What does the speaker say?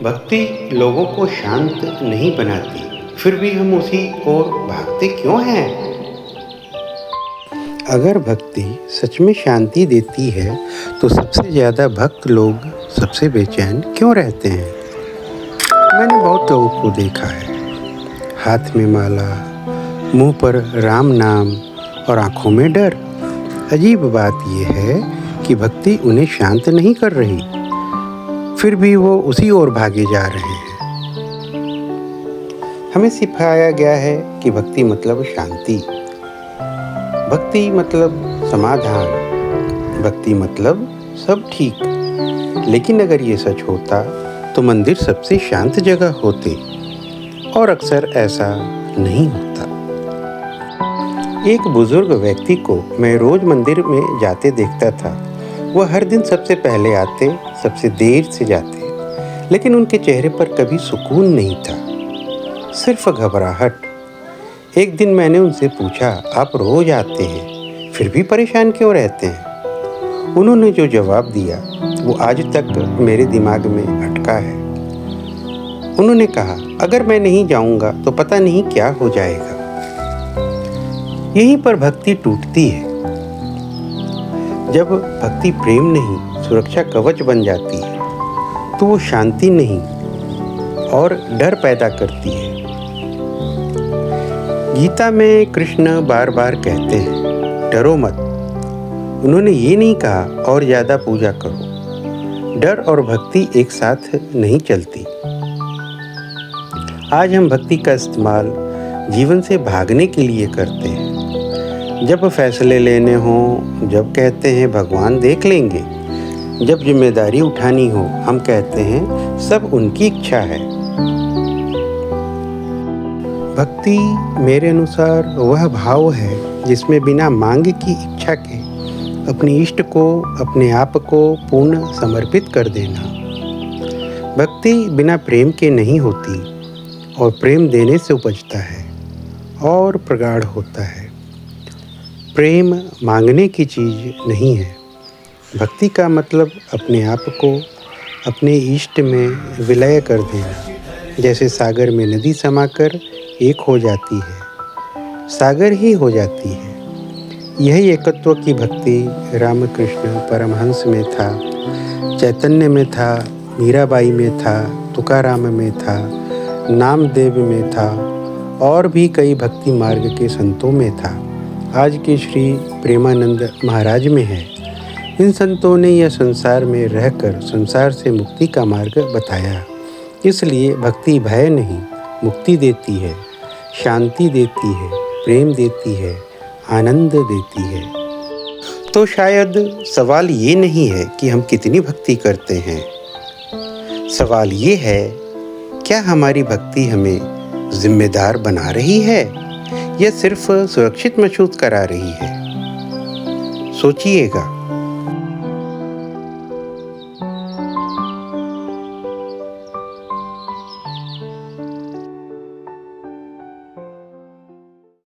भक्ति लोगों को शांत नहीं बनाती, फिर भी हम उसी ओर भागते क्यों हैं? अगर भक्ति सच में शांति देती है, तो सबसे ज़्यादा भक्त लोग सबसे बेचैन क्यों रहते हैं? मैंने बहुत लोगों को देखा है, हाथ में माला, मुंह पर राम नाम और आंखों में डर। अजीब बात यह है कि भक्ति उन्हें शांत नहीं कर रही, फिर भी वो उसी ओर भागे जा रहे हैं। हमें सिखाया गया है कि भक्ति मतलब शांति, भक्ति मतलब समाधान, भक्ति मतलब सब ठीक। लेकिन अगर ये सच होता तो मंदिर सबसे शांत जगह होते, और अक्सर ऐसा नहीं होता। एक बुजुर्ग व्यक्ति को मैं रोज मंदिर में जाते देखता था। वह हर दिन सबसे पहले आते, सबसे देर से जाते, लेकिन उनके चेहरे पर कभी सुकून नहीं था, सिर्फ घबराहट। एक दिन मैंने उनसे पूछा, आप रोज आते हैं, फिर भी परेशान क्यों रहते हैं? उन्होंने जो जवाब दिया वो आज तक मेरे दिमाग में अटका है। उन्होंने कहा, अगर मैं नहीं जाऊंगा तो पता नहीं क्या हो जाएगा। यहीं पर भक्ति टूटती है। जब भक्ति प्रेम नहीं, सुरक्षा कवच बन जाती है, तो वो शांति नहीं और डर पैदा करती है। गीता में कृष्ण बार बार कहते हैं, डरो मत। उन्होंने ये नहीं कहा और ज़्यादा पूजा करो। डर और भक्ति एक साथ नहीं चलती। आज हम भक्ति का इस्तेमाल जीवन से भागने के लिए करते हैं। जब फैसले लेने हों, जब कहते हैं भगवान देख लेंगे, जब जिम्मेदारी उठानी हो, हम कहते हैं सब उनकी इच्छा है। भक्ति मेरे अनुसार वह भाव है जिसमें बिना मांग की इच्छा के अपने इष्ट को, अपने आप को पूर्ण समर्पित कर देना। भक्ति बिना प्रेम के नहीं होती, और प्रेम देने से उपजता है और प्रगाढ़ होता है। प्रेम मांगने की चीज़ नहीं है। भक्ति का मतलब अपने आप को अपने इष्ट में विलय कर देना। जैसे सागर में नदी समाकर एक हो जाती है, सागर ही हो जाती है। यही एकत्व की भक्ति रामकृष्ण परमहंस में था, चैतन्य में था, मीराबाई में था, तुकाराम में था, नामदेव में था, और भी कई भक्ति मार्ग के संतों में था। आज के श्री प्रेमानंद महाराज में है। इन संतों ने यह संसार में रहकर संसार से मुक्ति का मार्ग बताया। इसलिए भक्ति भय नहीं, मुक्ति देती है, शांति देती है, प्रेम देती है, आनंद देती है। तो शायद सवाल ये नहीं है कि हम कितनी भक्ति करते हैं। सवाल ये है, क्या हमारी भक्ति हमें जिम्मेदार बना रही है या सिर्फ सुरक्षित महसूस करा रही है? सोचिएगा।